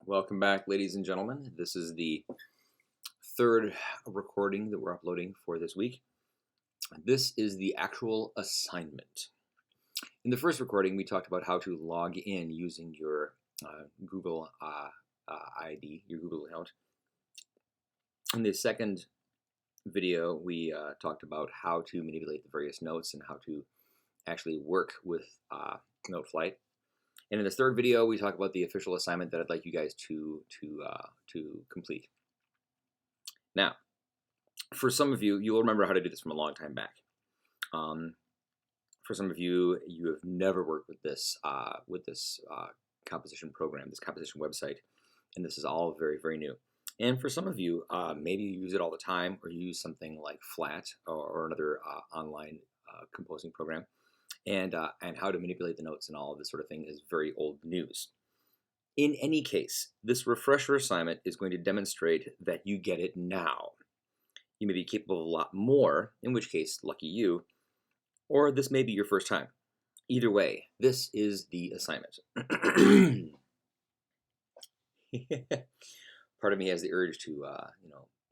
Welcome back, ladies and gentlemen. This is the third recording that we're uploading for this week. This is the actual assignment. In the first recording, we talked about how to log in using your Google ID, your Google account. In the second video, we talked about how to manipulate the various notes and how to actually work with NoteFlight. And in this third video, we talk about the official assignment that I'd like you guys to complete. Now, for some of you, you'll remember how to do this from a long time back. For some of you, you have never worked with this composition program, this composition website, and this is all very, very new. And for some of you, maybe you use it all the time, or you use something like Flat or another online composing program. And how to manipulate the notes and all of this sort of thing is very old news. In any case, this refresher assignment is going to demonstrate that you get it now. You may be capable of a lot more, in which case, lucky you, or this may be your first time. Either way, this is the assignment. Part of me has the urge to,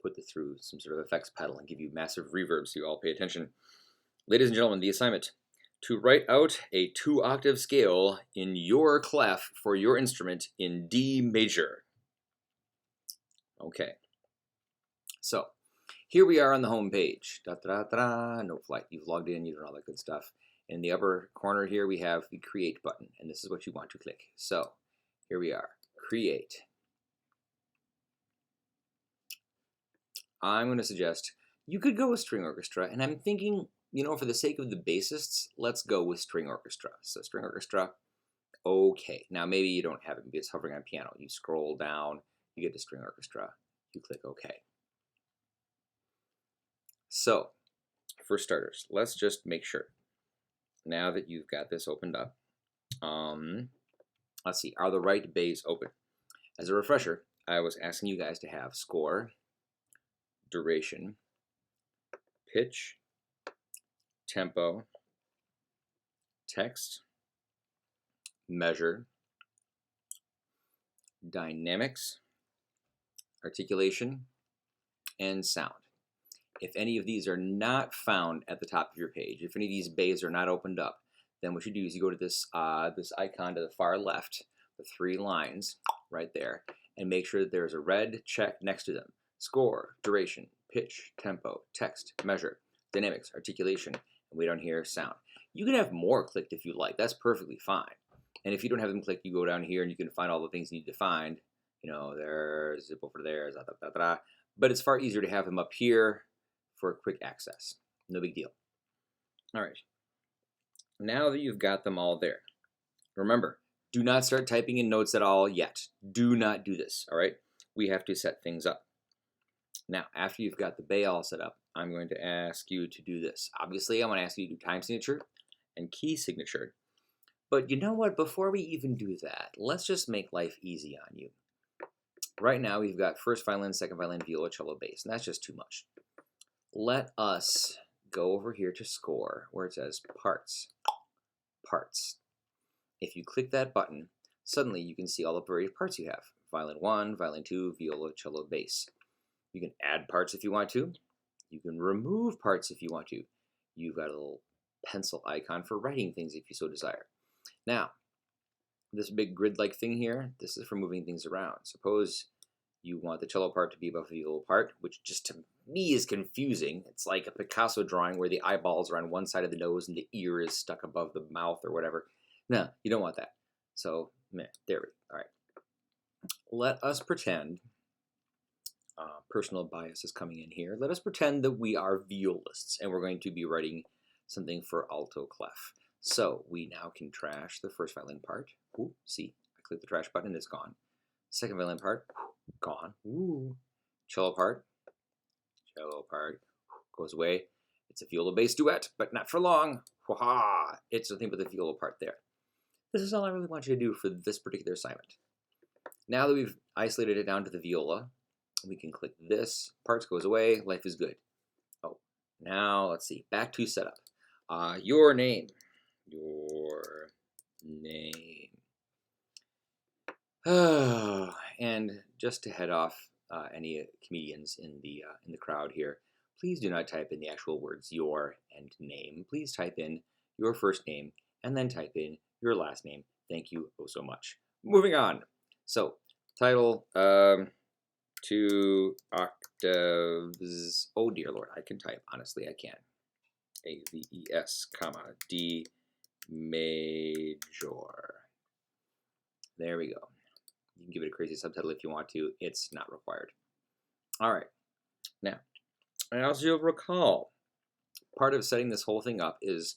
put this through some sort of effects pedal and give you massive reverb so you all pay attention. Ladies and gentlemen, the assignment: to write out a 2-octave scale in your clef for your instrument in D major. Okay, so here we are on the home page. NoteFlight, you've logged in, you've done all that good stuff. In the upper corner here, we have the Create button, and this is what you want to click. So here we are, Create. I'm going to suggest you could go with string orchestra, and I'm thinking, for the sake of the bassists, let's go with string orchestra. So string orchestra, okay. Now maybe you don't have it, maybe it's hovering on piano. You scroll down, you get to string orchestra, you click OK. So for starters, let's just make sure, now that you've got this opened up, let's see, are the right bays open? As a refresher, I was asking you guys to have score, duration, pitch, tempo, text, measure, dynamics, articulation, and sound. If any of these are not found at the top of your page, if any of these bays are not opened up, then what you do is you go to this this icon to the far left, the 3 lines right there, and make sure that there's a red check next to them. Score, duration, pitch, tempo, text, measure, dynamics, articulation, and way down here, sound. You can have more clicked if you like. That's perfectly fine. And if you don't have them clicked, you go down here and you can find all the things you need to find. There's zip over there, but it's far easier to have them up here for quick access. No big deal. All right. Now that you've got them all there, remember, do not start typing in notes at all yet. Do not do this, all right? We have to set things up. Now, after you've got the bay all set up, I'm going to ask you to do this. Obviously, I'm going to ask you to do time signature and key signature. But you know what? Before we even do that, let's just make life easy on you. Right now, we've got first violin, second violin, viola, cello, bass, and that's just too much. Let us go over here to score, where it says parts. Parts. If you click that button, suddenly you can see all the various parts you have. Violin 1, violin 2, viola, cello, bass. You can add parts if you want to. You can remove parts if you want to. You've got a little pencil icon for writing things if you so desire. Now, this big grid-like thing here, this is for moving things around. Suppose you want the cello part to be above the viola part, which just to me is confusing. It's like a Picasso drawing where the eyeballs are on one side of the nose and the ear is stuck above the mouth or whatever. No, you don't want that. So, there we go. All right. Let us pretend, personal bias is coming in here. Let us pretend that we are violists and we're going to be writing something for alto clef. So we now can trash the first violin part. Ooh, see, I click the trash button and it's gone. Second violin part, gone. Ooh. Cello part goes away. It's a viola bass duet, but not for long. Ha! It's nothing but the viola part there. This is all I really want you to do for this particular assignment. Now that we've isolated it down to the viola, we can click this. Parts goes away. Life is good. Oh, now let's see. Back to setup. Your name. Your name. Oh, and just to head off any comedians in the crowd here, please do not type in the actual words your and name. Please type in your first name and then type in your last name. Thank you oh so much. Moving on. So title 2 octaves. Oh dear Lord, I can type. Honestly, I can. A-V-E-S, comma, D major. There we go. You can give it a crazy subtitle if you want to. It's not required. All right. Now, as you'll recall, part of setting this whole thing up is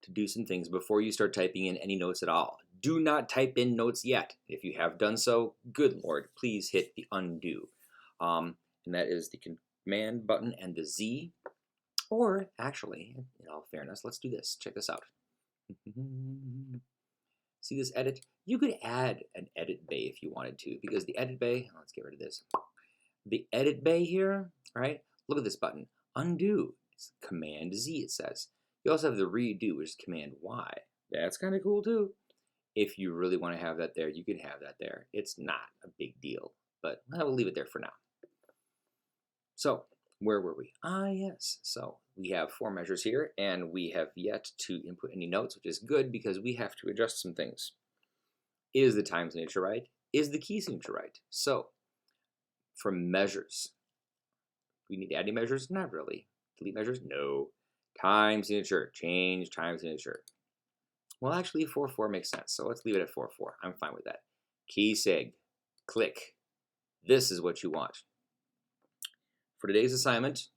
to do some things before you start typing in any notes at all. Do not type in notes yet. If you have done so, good Lord, please hit the undo. And that is the command button and the Z. Or actually, in all fairness, let's do this. Check this out. See this edit? You could add an edit bay if you wanted to, because the edit bay, let's get rid of this. The edit bay here, right? Look at this button, undo. It's Command Z, it says. You also have the redo, which is Command Y. That's kind of cool too. If you really want to have that there, you can have that there. It's not a big deal, but I will leave it there for now. So, where were we? Ah, yes. So we have 4 measures here, and we have yet to input any notes, which is good because we have to adjust some things. Is the time signature right? Is the key signature right? So, for measures, do we need to add any measures? Not really. Delete measures? No. Time signature. Change time signature. Well, actually, 4-4 makes sense, so let's leave it at 4-4. I'm fine with that. Key sig. Click. This is what you want. For today's assignment,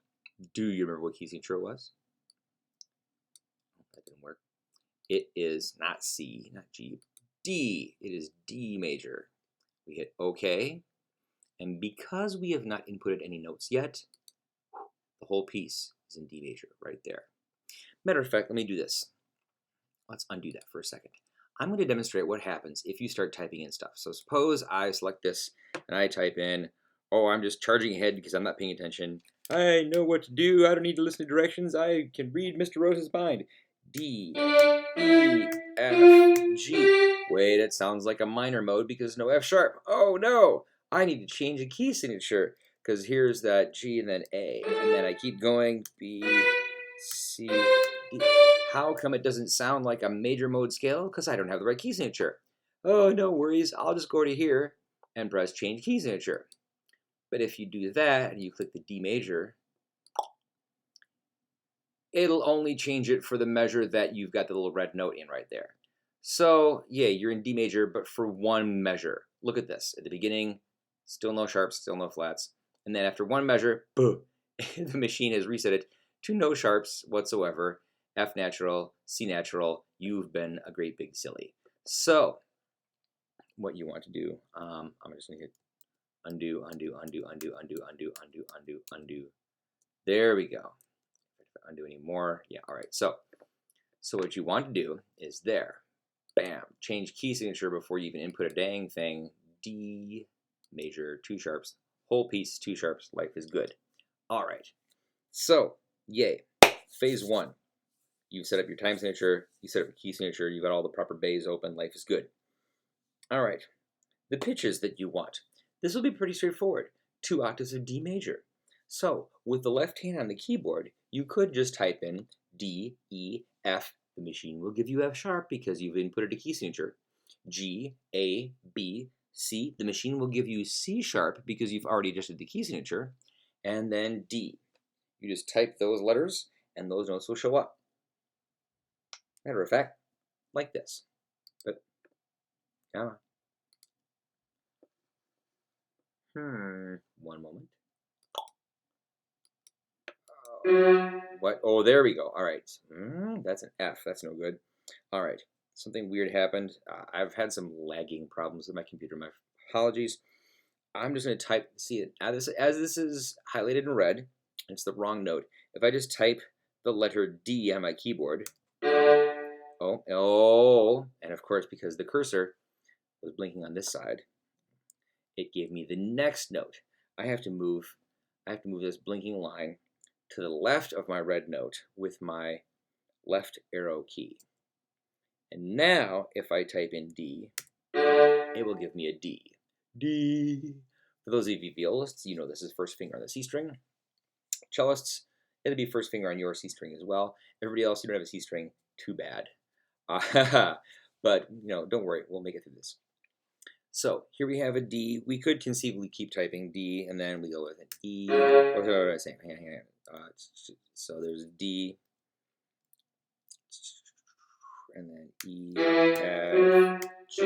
do you remember what key signature was? That didn't work. It is not C, not G, D. It is D major. We hit OK. And because we have not inputted any notes yet, the whole piece is in D major right there. Matter of fact, let me do this. Let's undo that for a second. I'm going to demonstrate what happens if you start typing in stuff. So suppose I select this and I type in, oh, I'm just charging ahead because I'm not paying attention. I know what to do. I don't need to listen to directions. I can read Mr. Rose's mind. D, E, F, G. Wait, it sounds like a minor mode because no F sharp. Oh no, I need to change the key signature because here's that G and then A. And then I keep going, B, C, D. How come it doesn't sound like a major mode scale? Because I don't have the right key signature. Oh, no worries. I'll just go to here and press change key signature. But if you do that and you click the D major, it'll only change it for the measure that you've got the little red note in right there. So yeah, you're in D major, but for one measure. Look at this. At the beginning, still no sharps, still no flats. And then after one measure, boom, the machine has reset it to no sharps whatsoever. F natural, C natural, you've been a great big silly. So what you want to do, I'm just going to hit undo, undo, undo, undo, undo, undo, undo, undo, undo. There we go. If I undo any more, yeah, all right. So what you want to do is there, bam, change key signature before you even input a dang thing. D major, 2 sharps, whole piece, 2 sharps, life is good. All right. So, yay, phase 1. You've set up your time signature, you set up your key signature, you've got all the proper bays open, life is good. All right, the pitches that you want. This will be pretty straightforward. 2 octaves of D major. So, with the left hand on the keyboard, you could just type in D, E, F. The machine will give you F sharp because you've inputted a key signature. G, A, B, C. The machine will give you C sharp because you've already adjusted the key signature. And then D. You just type those letters and those notes will show up. Matter of fact, like this. But, come on. One moment. What? Oh, there we go. All right. That's an F. That's no good. All right. Something weird happened. I've had some lagging problems with my computer. My apologies. I'm just going to type, see it, as this is highlighted in red, it's the wrong note. If I just type the letter D on my keyboard, and of course, because the cursor was blinking on this side, it gave me the next note. I have to move this blinking line to the left of my red note with my left arrow key. And now, if I type in D, it will give me a D. D. For those of you violists, you know this is first finger on the C string. Cellists, it'll be first finger on your C string as well. Everybody else, you don't have a C string, too bad. But, don't worry, we'll make it through this. So here we have a D. We could conceivably keep typing D, and then we go with an E. Oh, what was I saying? Hang on. So there's D, and then E, F, G,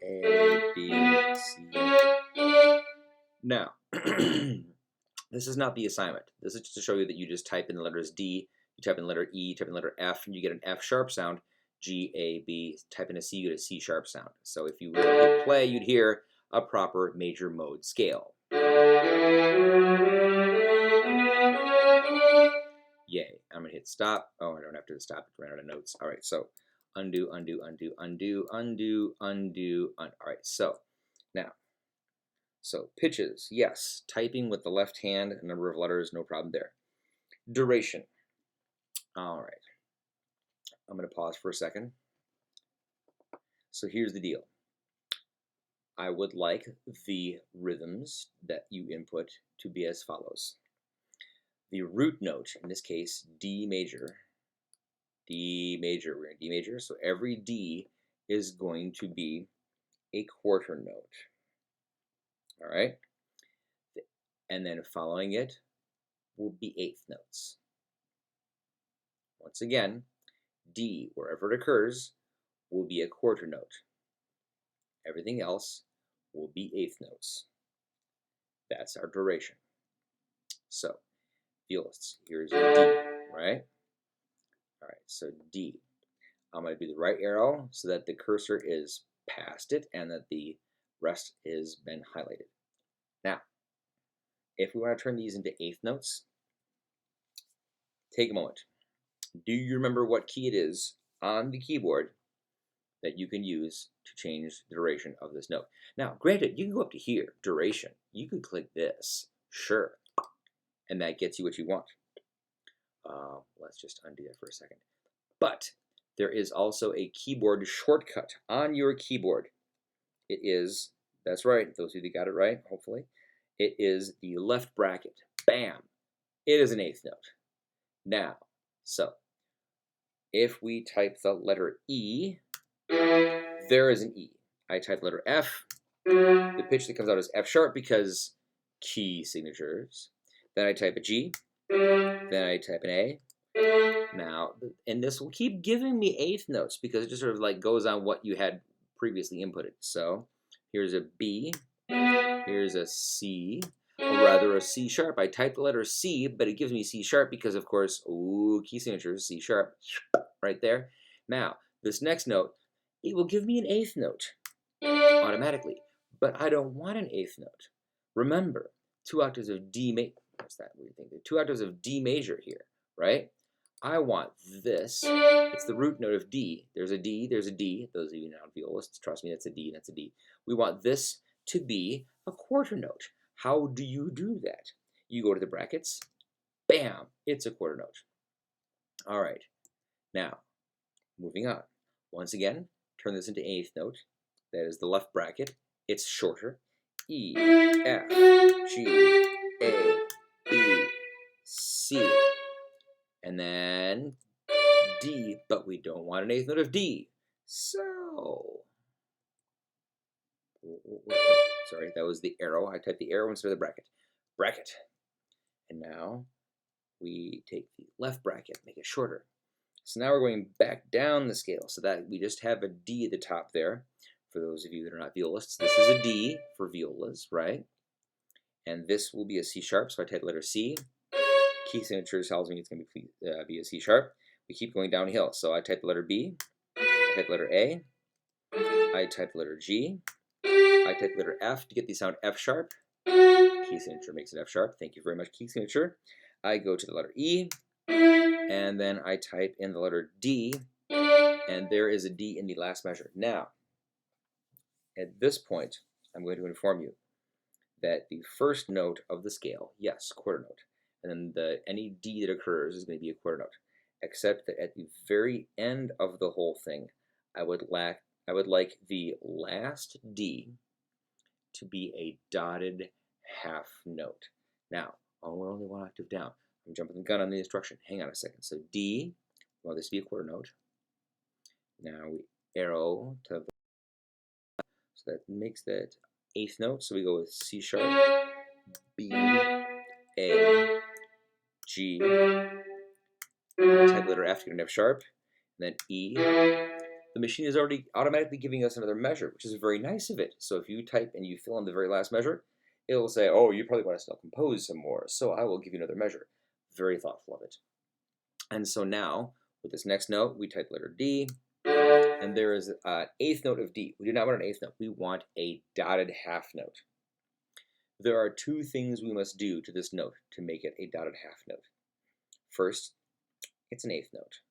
A, B, C. Now, this is not the assignment. This is just to show you that you just type in the letters D, you type in the letter E, you type in the letter F, and you get an F sharp sound. G, A, B, type in a C, you get a C sharp sound. So if you were to hit play, you'd hear a proper major mode scale. Yay. I'm going to hit stop. Oh, I don't have to stop. It ran out of notes. All right, so undo, undo, undo, undo, undo, undo, undo. All right, so now, pitches, yes. Typing with the left hand, a number of letters, no problem there. Duration. All right. I'm going to pause for a second. So here's the deal. I would like the rhythms that you input to be as follows. The root note, in this case, D major, we're in D major, so every D is going to be a quarter note. All right? And then following it will be eighth notes. Once again, D, wherever it occurs, will be a quarter note. Everything else will be eighth notes. That's our duration. So, violists, here's your D, right? All right, so D. I'm going to do the right arrow so that the cursor is past it and that the rest has been highlighted. Now, if we want to turn these into eighth notes, take a moment. Do you remember what key it is on the keyboard that you can use to change the duration of this note? Now, granted, you can go up to here, duration. You can click this, sure, and that gets you what you want. Let's just undo that for a second. But there is also a keyboard shortcut on your keyboard. It is, that's right, those of you that got it right, hopefully, it is the left bracket. Bam! It is an eighth note. Now, so, if we type the letter E, there is an E. I type letter F, the pitch that comes out is F sharp because key signatures. Then I type a G, then I type an A. Now, and this will keep giving me eighth notes because it just sort of like goes on what you had previously inputted. So here's a B, here's a C, or rather a C sharp. I type the letter C, but it gives me C sharp because, of course, key signatures, C sharp, right there. Now, this next note, it will give me an eighth note automatically, but I don't want an eighth note. Remember, 2 octaves of D major. What's that weird thing? 2 octaves of D major here, right? I want this. It's the root note of D. There's a D, there's a D. Those of you non-violists, trust me, that's a D, that's a D. We want this to be a quarter note. How do you do that? You go to the brackets, bam, it's a quarter note. All right, now, moving on. Once again, turn this into eighth note. That is the left bracket. It's shorter. E, F, G, A, B, C. And then D, but we don't want an eighth note of D. So, sorry, that was the arrow. I typed the arrow instead of the bracket. Bracket. And now we take the left bracket, make it shorter. So now we're going back down the scale so that we just have a D at the top there. For those of you that are not violists, this is a D for violas, right? And this will be a C sharp, so I type the letter C. Key signature tells me it's going to be a C sharp. We keep going downhill, so I type the letter B, I type the letter A, I type the letter G, I type the letter F to get the sound F sharp. Key signature makes it F sharp. Thank you very much, key signature. I go to the letter E, and then I type in the letter D, and there is a D in the last measure. Now, at this point, I'm going to inform you that the first note of the scale, yes, quarter note, and then any D that occurs is going to be a quarter note, except that at the very end of the whole thing, I would like the last D to be a dotted half note. Now, we're only one octave down. I'm jumping the gun on the instruction. Hang on a second. So D, we want this to be a quarter note. Now we arrow to the, so that makes that eighth note. So we go with C sharp, B, A, G, type letter F, get an F sharp, and then E. The machine is already automatically giving us another measure, which is very nice of it. So if you type and you fill in the very last measure, it will say, oh, you probably want to still compose some more, so I will give you another measure. Very thoughtful of it. And so now, with this next note, we type letter D, and there is an eighth note of D. We do not want an eighth note. We want a dotted half note. There are two things we must do to this note to make it a dotted half note. First, it's an eighth note.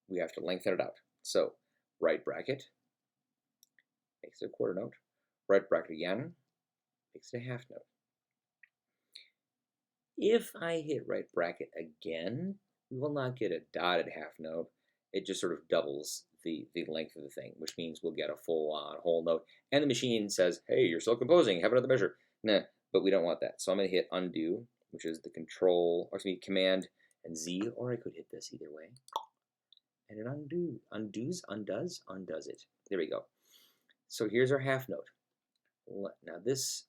We have to lengthen it out. So, right bracket makes it a quarter note. Right bracket again makes it a half note. If I hit right bracket again, we will not get a dotted half note. It just sort of doubles the length of the thing, which means we'll get a full-on whole note. And the machine says, hey, you're still composing, have another measure. Nah, but we don't want that. So I'm going to hit undo, which is the command and Z, or I could hit this either way. And it undoes it. There we go. So here's our half note. Now this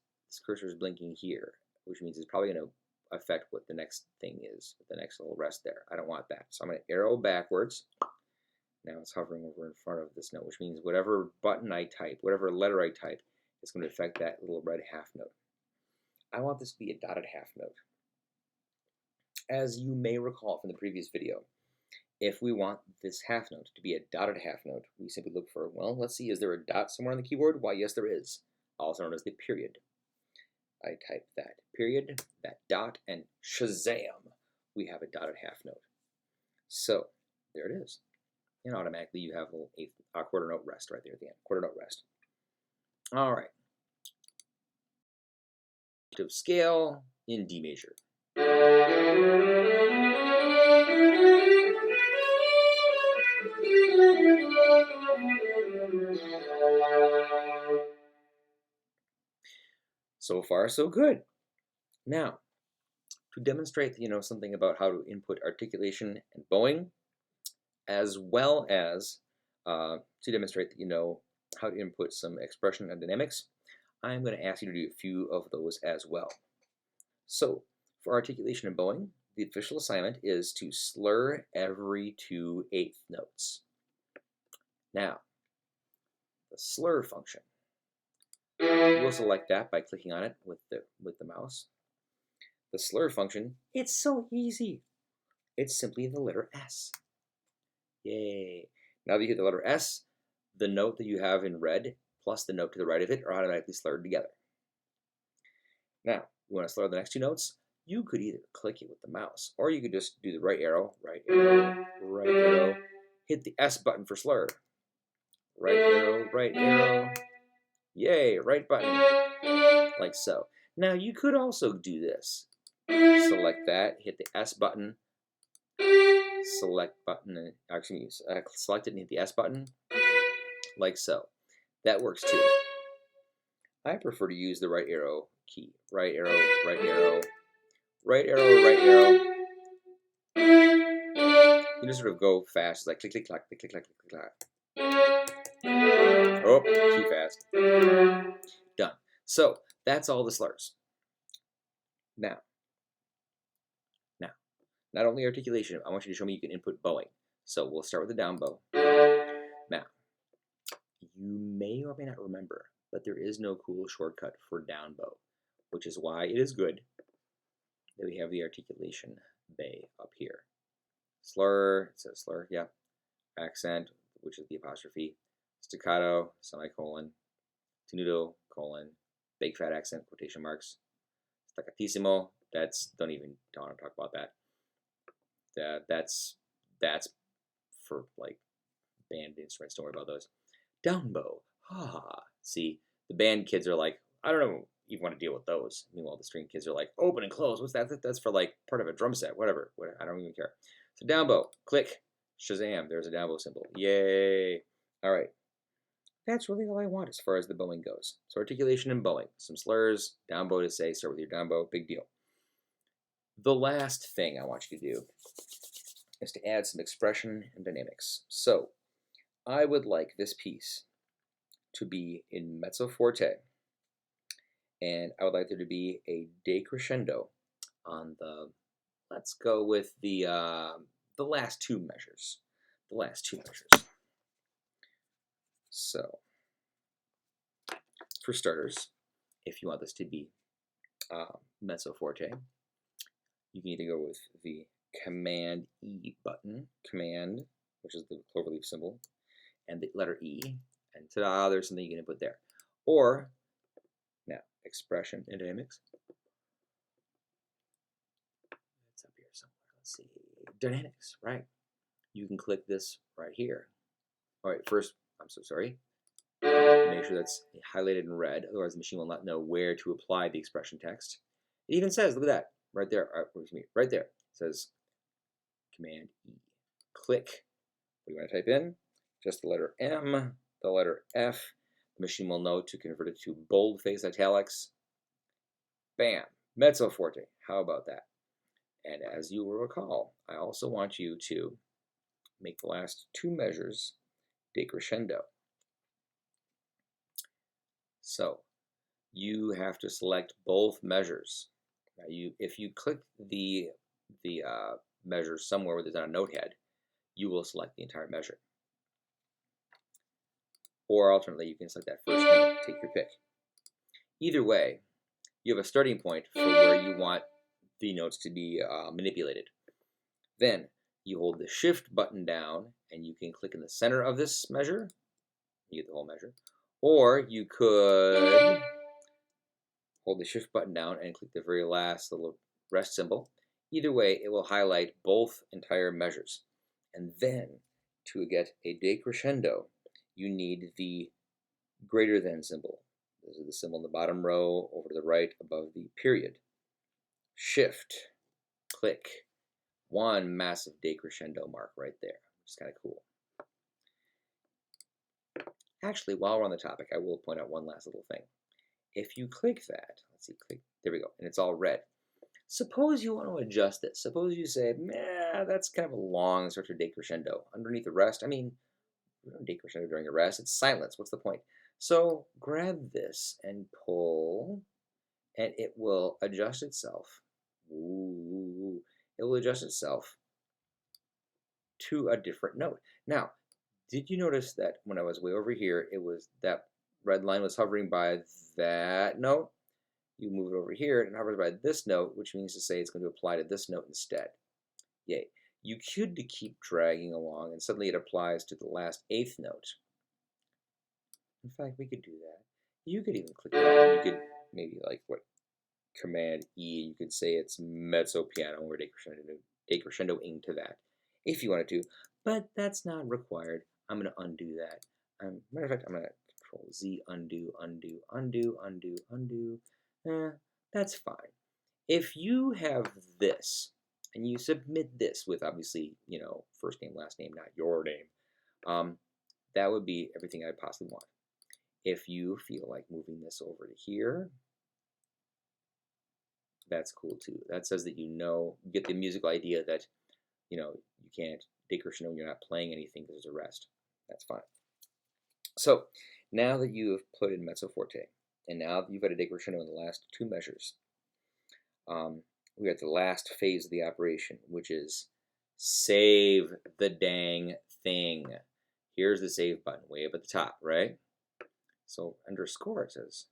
cursor is blinking here, which means it's probably going to affect what the next thing is, the next little rest there. I don't want that. So I'm going to arrow backwards. Now it's hovering over in front of this note, which means whatever button I type, whatever letter I type, it's going to affect that little red half note. I want this to be a dotted half note. As you may recall from the previous video, if we want this half note to be a dotted half note, we simply look for, well, let's see, is there a dot somewhere on the keyboard? Why, yes, there is, also known as the period. I type that period, that dot, and shazam, we have a dotted half note. So there it is. And automatically you have a little quarter note rest right there at the end, quarter note rest. All right. Octave scale in D major. So far, so good. Now, to demonstrate, something about how to input articulation and bowing, as well as to demonstrate that you know how to input some expression and dynamics, I'm going to ask you to do a few of those as well. So, for articulation and bowing, the official assignment is to slur every 2/8 notes. Now, the slur function. We'll select that by clicking on it with the mouse. The slur function, it's so easy. It's simply the letter S. Yay. Now that you hit the letter S, the note that you have in red plus the note to the right of it are automatically slurred together. Now, you want to slur the next two notes? You could either click it with the mouse, or you could just do the right arrow, right arrow, hit the S button for slur. Right arrow, yay, right button, like so. Now, you could also do this. Select that, hit the S button, select button, select it and hit the S button, like so. That works too. I prefer to use the right arrow key. Right arrow, right arrow, right arrow, right arrow. You just sort of go fast, like click, click, clack, click, click, clack, click, clack. Oh, too fast. Done. So that's all the slurs. Now, not only articulation, I want you to show me you can input bowing. So we'll start with the down bow. Now, you may or may not remember, but there is no cool shortcut for down bow, which is why it is good that we have the articulation bay up here. Slur, it says slur, yeah. Accent, which is the apostrophe. Staccato, semicolon. Tenuto, colon. Big fat accent, quotation marks. Staccatissimo, don't even want to talk about that. That's for like band instruments. Don't worry about those. Down bow. See, the band kids are like, I don't know, you want to deal with those. Meanwhile, the string kids are like, open and close. What's that? That's for like part of a drum set. Whatever. I don't even care. So down bow. Click. Shazam. There's a down bow symbol. Yay. All right. That's really all I want as far as the bowing goes. So articulation and bowing, some slurs, down bow to say, start with your down bow, big deal. The last thing I want you to do is to add some expression and dynamics. So I would like this piece to be in mezzo forte, and I would like there to be a decrescendo on the, let's go with the last two measures. The last two measures. So for starters, if you want this to be mezzo forte, you can either go with the Command E button, Command, which is the cloverleaf symbol, and the letter E, and ta-da, there's something you can put there. Or, now, expression and dynamics. It's up here somewhere. Let's see. Dynamics, right? You can click this right here. All right, first, I'm so sorry. Make sure that's highlighted in red, otherwise the machine will not know where to apply the expression text. It even says, look at that, right there, right there. It says Command E. Click what you want to type in, just the letter M, the letter F. The machine will know to convert it to boldface italics. Bam, mezzo forte. How about that? And as you will recall, I also want you to make the last two measures decrescendo. So you have to select both measures. Now if you click the measure somewhere where there's not a note head, you will select the entire measure. Or alternately, you can select that first note, take your pick. Either way, you have a starting point for where you want the notes to be manipulated. Then you hold the Shift button down and you can click in the center of this measure. You get the whole measure. Or you could hold the Shift button down and click the very last little rest symbol. Either way, it will highlight both entire measures. And then to get a decrescendo, you need the greater than symbol. This is the symbol in the bottom row over to the right above the period. Shift, click, one massive decrescendo mark right there, which is kind of cool. Actually, while we're on the topic, I will point out one last little thing. If you click that, let's see, click, there we go, and it's all red. Suppose you want to adjust this. Suppose you say, nah, that's kind of a long sort of decrescendo. Underneath the rest, I mean, we don't decrescendo during a rest, it's silence, what's the point? So grab this and pull, and it will adjust itself. Ooh, it will adjust itself to a different note. Now, did you notice that when I was way over here, it was that red line was hovering by that note? You move it over here, and it hovers by this note, which means to say it's going to apply to this note instead. Yay. You could keep dragging along, and suddenly it applies to the last eighth note. In fact, we could do that. You could even click that. You could maybe like what Command E. You could say it's mezzo piano or decrescendoing to that if you wanted to, but that's not required. I'm going to undo that. Matter of fact, I'm going to Control Z, undo, undo, undo, undo, undo. That's fine. If you have this and you submit this with obviously, first name, last name, not your name, that would be everything I'd possibly want. If you feel like moving this over to here, that's cool too. That says that you get the musical idea that, you can't decrescendo when you're not playing anything because there's a rest. That's fine. So now that you have put in mezzo forte, and now that you've got a decrescendo in the last two measures, we're at the last phase of the operation, which is save the dang thing. Here's the save button way up at the top, right? So under score it says,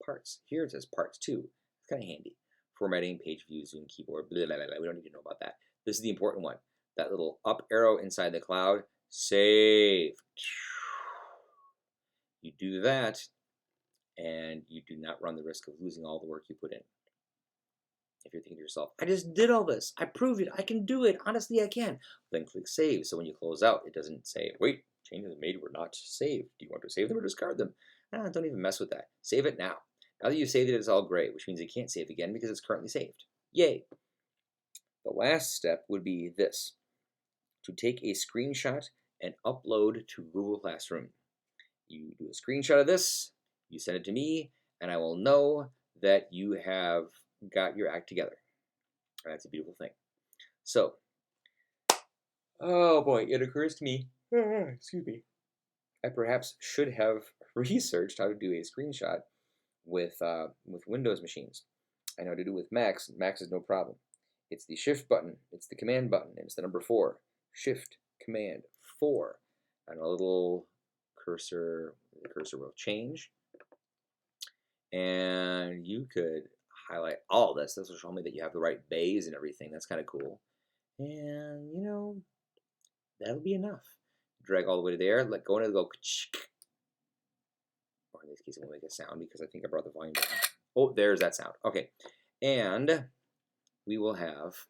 parts. Here it says parts 2. It's kind of handy. Formatting, page view, zoom, keyboard, blah, blah, blah, blah. We don't need to know about that. This is the important one. That little up arrow inside the cloud, save. You do that, and you do not run the risk of losing all the work you put in. If you're thinking to yourself, I just did all this. I proved it. I can do it. Honestly, I can. Then click save. So when you close out, it doesn't say, wait, changes made were not saved. Do you want to save them or discard them? Don't even mess with that. Save it now. Now that you've saved it, it's all great, which means it can't save again because it's currently saved. Yay. The last step would be this, to take a screenshot and upload to Google Classroom. You do a screenshot of this, you send it to me, and I will know that you have got your act together. That's a beautiful thing. So, oh boy, it occurs to me, excuse me, I perhaps should have researched how to do a screenshot with Windows machines. I know how to do it with Macs. Macs is no problem. It's the Shift button, it's the Command button, and it's the number 4. Shift, Command, 4. And a little cursor, the cursor will change. And you could highlight all this. This will show me that you have the right bays and everything. That's kind of cool. And, you know, that'll be enough. Drag all the way to there, let go, and it'll go, or in this case, it won't make a sound because I think I brought the volume down. Oh, there's that sound. Okay. And we will have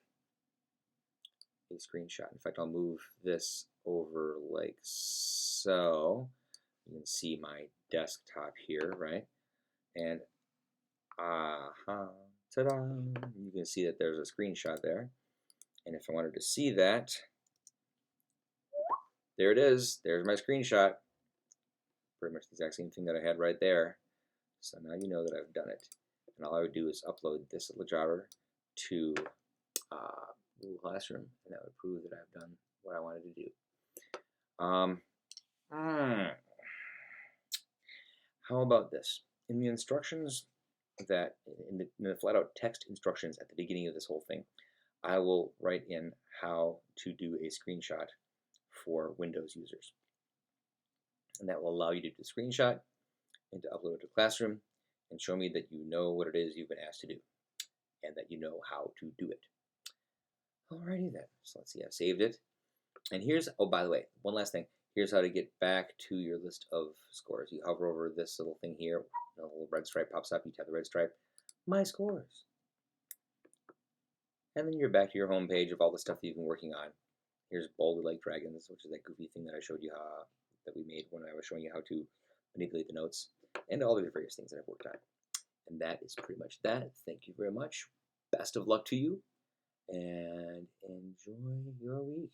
a screenshot. In fact, I'll move this over like so. You can see my desktop here, right? And ta-da! You can see that there's a screenshot there. And if I wanted to see that, there it is. There's my screenshot. Pretty much the exact same thing that I had right there. So now you know that I've done it. And all I would do is upload this little jobber to Google Classroom, and that would prove that I've done what I wanted to do. How about this? In the instructions that, in the flat-out text instructions at the beginning of this whole thing, I will write in how to do a screenshot for Windows users. And that will allow you to do a screenshot and to upload it to Classroom and show me that you know what it is you've been asked to do and that you know how to do it. Alrighty then, so let's see, I've saved it. And here's, oh, by the way, one last thing. Here's how to get back to your list of scores. You hover over this little thing here, a little red stripe pops up, you tap the red stripe, My Scores. And then you're back to your home page of all the stuff that you've been working on. Here's Boulder Lake Dragons, which is that goofy thing that I showed you that we made when I was showing you how to manipulate the notes, and all the various things that I've worked on. And that is pretty much that. Thank you very much. Best of luck to you, and enjoy your week.